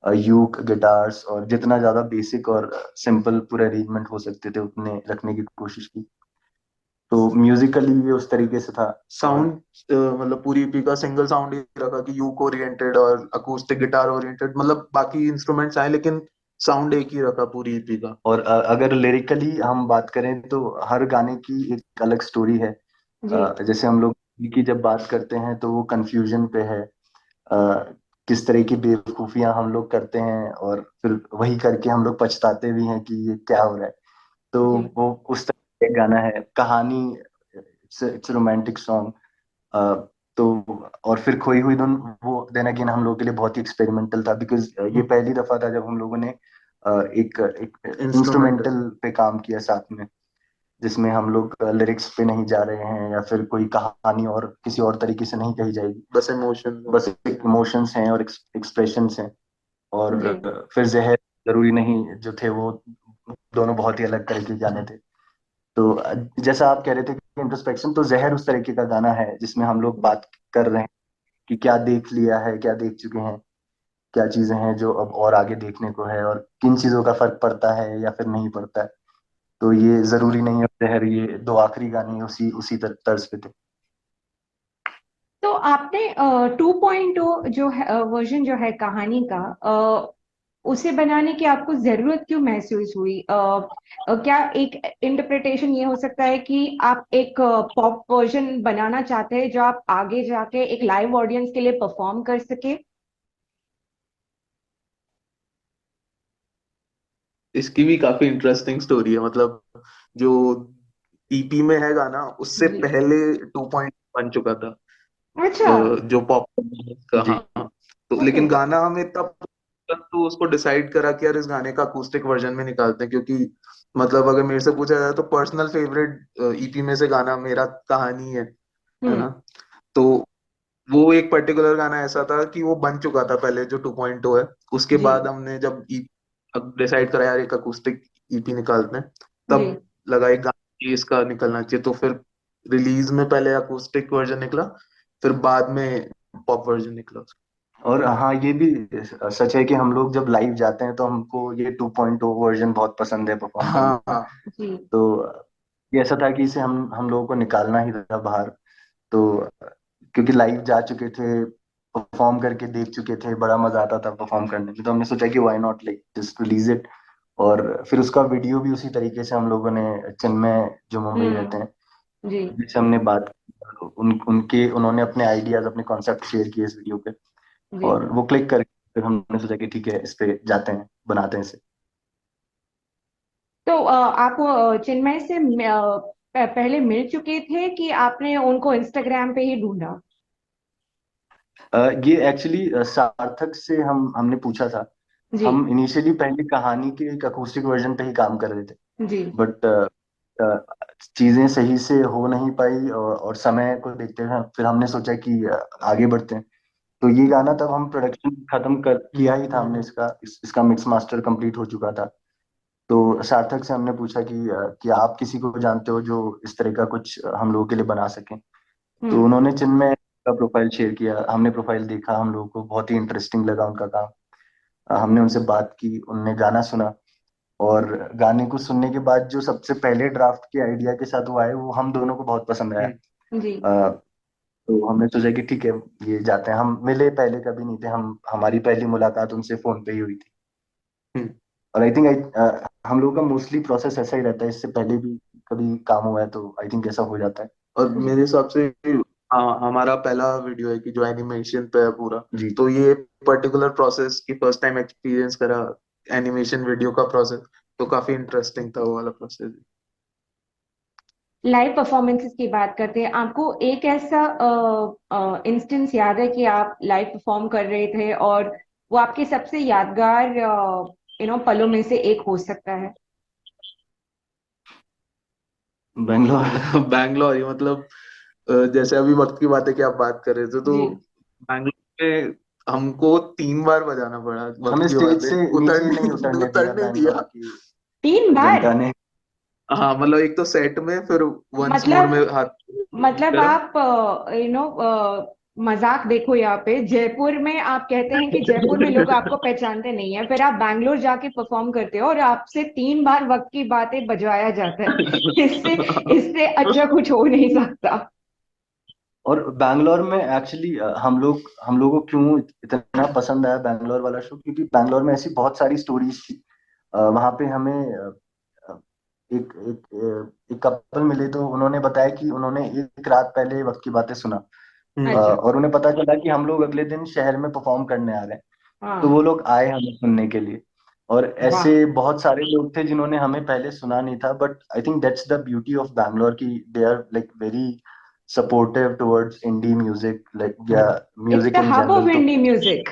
यूक गिटार्स और जितना ज्यादा बेसिक और सिंपल पूरे अरेंजमेंट हो सकते थे उतने रखने की कोशिश की। तो म्यूजिकली ये उस तरीके से था। और साउंड मतलब पूरी ईपी का सिंगल साउंड ही रखा कि यूक ओरिएंटेड और अकूस्टिक गिटार ओरिएंटेड, मतलब बाकी इंस्ट्रूमेंट्स आए लेकिन साउंड एक ही रखा पूरी ईपी का। और अगर लिरिकली हम बात करें तो हर गाने की एक अलग स्टोरी है। जी जैसे हम लोग की जब बात करते हैं तो वो कंफ्यूजन पे है, किस तरह की बेवकूफियां हम लोग करते हैं और फिर वही करके हम लोग पछताते भी हैं कि ये क्या हो रहा है। तो जी वो उस तरह का एक गाना है कहानी, इट्स रोमांटिक सॉन्ग। तो और फिर खोई हुई धुन, वो देन अगेन हम लोगों के लिए बहुत ही एक्सपेरिमेंटल था, बिकॉज ये पहली दफा था जब हम लोगों ने एक इंस्ट्रूमेंटल। इंस्ट्रूमेंटल पे काम किया साथ में, जिसमें हम लोग लिरिक्स पे नहीं जा रहे हैं या फिर कोई कहानी और किसी और तरीके से नहीं कही जाएगी। बस इमोशन। बस एक इमोशंस हैं और एक्सप्रेशंस हैं। और जी फिर जहर, जरूरी नहीं जो थे वो दोनों बहुत ही अलग तरह के गाने थे। तो जैसा आप कह रहे थे कि इंट्रोस्पेक्शन, तो जहर उस तरीके का गाना है जिसमें हम लोग बात कर रहे हैं कि क्या देख लिया है, क्या देख चुके हैं, क्या चीजें हैं जो अब और आगे देखने को है, और किन चीजों का फर्क पड़ता है या फिर नहीं पड़ता है। तो ये जरूरी नहीं है जहर, ये दो आखिरी गाने उसी उसी तर्ज पे थे। तो आपने 2.0 जो है वर्जन जो है कहानी का, उसे बनाने की आपको जरूरत क्यों महसूस हुई? क्या एक इंटरप्रिटेशन ये हो सकता है कि आप एक पॉप वर्जन बनाना चाहते हैं जो आप आगे जाके एक लाइव ऑडियंस के लिए परफॉर्म कर सके? इसकी भी काफी इंटरेस्टिंग स्टोरी है, मतलब जो ईपी में है गाना उससे जी पहले 2 पॉइंट बन चुका था। अच्छा। जो पॉप का, जी। हाँ। तो ओके। लेकिन गाना हमें तब तो उसको डिसाइड करा कि यार इस गाने का अकूस्टिक वर्जन में निकालते हैं, क्योंकि मतलब अगर मेरे से पूछा जाए तो पर्सनल फेवरेट ईपी में से गाना मेरा कहानी है हम्म। ना। तो वो एक पर्टिकुलर गाना ऐसा था कि वो बन चुका था पहले, जो 2.0 है। उसके जी बाद हमने जब डिसाइड करा यार एक अकूस्टिक ईपी निकालते हैं, जी। तब लगा एक गाना इसका निकलना चाहिए। तो फिर रिलीज में पहले अकूस्टिक वर्जन निकला, फिर बाद में पॉप वर्जन निकला। और हाँ, ये भी सच है कि हम लोग जब लाइव जाते हैं तो हमको ये 2.0 वर्जन बहुत पसंद है परफॉर्म करना। हाँ हाँ। जी तो ये ऐसा था कि इसे हम लोगों को निकालना ही था बाहर। तो क्योंकि लाइव जा चुके थे, परफॉर्म करके देख चुके थे, बड़ा मजा आता था परफॉर्म करने में, तो हमने सोचा कि why not like just release it. और फिर उसका वीडियो भी उसी तरीके से हम लोगों ने चिन्मय जो मुंबई रहते हैं जी जिनसे हमने बात की, उनके उन्होंने अपने आइडियाज अपने कॉन्सेप्ट शेयर किए इस वीडियो पे। जी। और वो क्लिक करके फिर हमने सोचा कि ठीक है इस पे जाते हैं, बनाते हैं इसे। तो आप चिन्मय से पहले मिल चुके थे कि आपने उनको इंस्टाग्राम पे ही ढूंढा? ये एक्चुअली सार्थक से हमने पूछा था। जी हम इनिशियली पहले कहानी के एक अकूस्टिक वर्जन पे ही काम कर रहे थे, जी। बट चीजें सही से हो नहीं पाई, और समय को देखते हुए फिर हमने सोचा कि आगे बढ़ते हैं। तो ये गाना तब हम प्रोडक्शन खत्म कर किया ही था हमने, इसका मिक्स मास्टर कंप्लीट हो चुका था। तो सार्थक से हमने पूछा कि आप किसी को जानते हो जो इस तरह का कुछ हम लोगों के लिए बना सके। तो हम्म। उन्होंने चिन्मय का प्रोफाइल शेयर किया, हमने प्रोफाइल देखा, हम लोगों को बहुत ही इंटरेस्टिंग लगा उनका काम। हमने उनसे बात की, उनने गाना सुना, और गाने को सुनने के बाद जो सबसे पहले ड्राफ्ट के आइडिया के साथ वो आए वो हम दोनों को बहुत पसंद आया। जी तो हमने सोचा कि ठीक है ये जाते हैं। हम मिले पहले कभी नहीं थे, हम हमारी पहली मुलाकात उनसे फोन पे ही हुई थी। और आई थिंक हम लोगों का मोस्टली प्रोसेस ऐसा ही रहता है, इससे पहले भी कभी काम हुआ है तो आई थिंक ऐसा हो जाता है। और जी। मेरे हिसाब से हाँ हमारा पहला वीडियो है कि जो एनिमेशन पे है पूरा। जी। तो ये पर्टिकुलर प्रोसेस की फर्स्ट टाइम एक्सपीरियंस करा, एनिमेशन वीडियो का प्रोसेस, तो काफी इंटरेस्टिंग था वो वाला प्रोसेस। लाइव परफॉर्मेंसेस की बात करते हैं, आपको एक ऐसा इंस्टेंस याद है कि आप लाइव परफॉर्म कर रहे थे और वो आपके सबसे यादगार पलों में से एक हो सकता है? बैंगलोर। बैंगलोर ही मतलब जैसे अभी वक्त की बातें की आप बात कर रहे थे, तो जी। बैंगलोर में हमको 3 बार बजाना पड़ा। वक्त हमें की स्टेज बातें से नीचे नहीं उतरने उतरने दिया उतरने बैंगलोर दिया। की 3 बार? जनता ने। हाँ मतलब एक तो सेट में, फिर वंस मोर मतलब में हाथ मतलब तरफ। आप मजाक देखो यहाँ पे, जयपुर में आप कहते हैं कि जयपुर में लोग आपको पहचानते नहीं है, फिर आप बैंगलोर जाके परफॉर्म करते हो और आपसे 3 बार वक्त की बातें बजवाया जाता है। इससे इससे अच्छा कुछ हो नहीं सकता। और बैंगलोर में एक्चुअली हम लोगों को क्यों इतना पसंद आया बैंगलोर वाला शो, क्योंकि बैंगलोर में ऐसी बहुत सारी स्टोरीज थी। वहां पे हमें एक एक एक कपल मिले, तो उन्होंने बताया कि उन्होंने एक रात पहले वक्त की बातें सुना। अच्छा। और उन्हें पता चला कि हम लोग अगले दिन शहर में परफॉर्म करने आ रहे हैं। तो वो हाँ। लोग आए हमें सुनने के लिए। और वाह। ऐसे बहुत सारे लोग थे जिन्होंने हमें पहले सुना नहीं था, but I think that's the beauty of Bangalore की they are like very supportive towards indie music, like yeah it's music the in hub of general. तो indie music.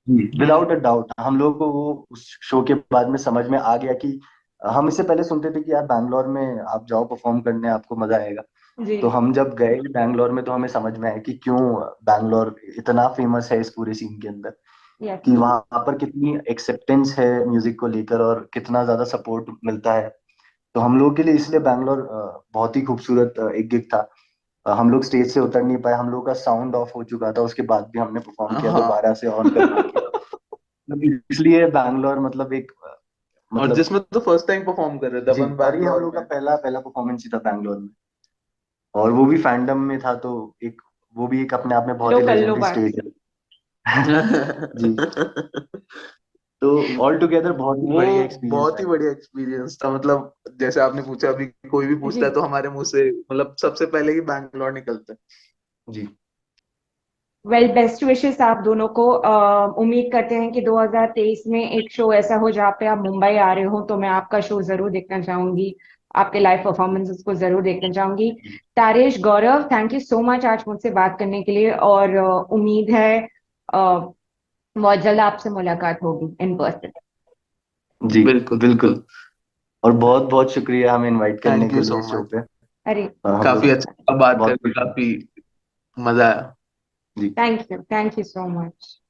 Without a doubt हम लोगों को वो उस शो के बाद में समझ में आ गया कि हम इससे पहले सुनते थे कि यार बैंगलोर में आप जाओ परफॉर्म करने, आपको मजा आएगा। जी। तो हम जब गए बैंगलोर में तो हमें समझ में आया कि क्यों बैंगलोर इतना फेमस है इस पूरे सीन के अंदर, यस। कि वहां पर कितनी एक्सेप्टेंस है म्यूजिक को लेकर और कितना ज्यादा सपोर्ट मिलता है। तो हम लोग के लिए इसलिए बैंगलोर बहुत ही खूबसूरत एक गिग था। हम लोग स्टेज से उतर नहीं पाए, हम लोग का साउंड ऑफ हो चुका था, उसके बाद भी हमने परफॉर्म किया हाँ। दोबारा से ऑन करवा के। मतलब इसलिए बैंगलोर मतलब एक और मतलब। जिसमें तो फर्स्ट टाइम परफॉर्म कर रहे थे जी, अपन और ये हम बैंगलोर लोग का में। पहला पहला परफॉर्मेंस ही था बैंगलोर में, और वो भी फैंडम में था, तो एक वो भी एक अपने आप में बहुत लो ही कर लो लेजेंडरी बात। स्टेज है। जी। तो ऑल टुगेदर बहुत ही वो बढ़िया एक्सपीरियंस बहुत ही रहा। बढ़िया एक्सपीरियंस था। मतलब जैसे आपने पूछा, अभी कोई भी जी। पूछता है तो हमारे मुंह से मतलब सबसे पहले ही बैंगलोर निकलता है। जी। वेल, बेस्ट विशेस आप दोनों को। उम्मीद करते हैं कि 2023 में एक शो ऐसा हो जहाँ पे आप मुंबई आ रहे हो, तो मैं आपका शो जरूर देखना चाहूंगी, आपके लाइव परफॉर्मेंसेस को जरूर देखना चाहूंगी। तारेश, गौरव, थैंक यू सो मच आज मुझसे बात करने के लिए, और उम्मीद है बहुत जल्द आपसे मुलाकात होगी इन पर्सन। जी बिल्कुल। बिल्कुल। और बहुत बहुत शुक्रिया हमें इनवाइट करने थैंक के यू लिए सो इस शो मच। पे। अरे, हम काफी लोग अच्छा बात बहुत करके खुश हैं। काफी मजा आया। जी। Thank you so much.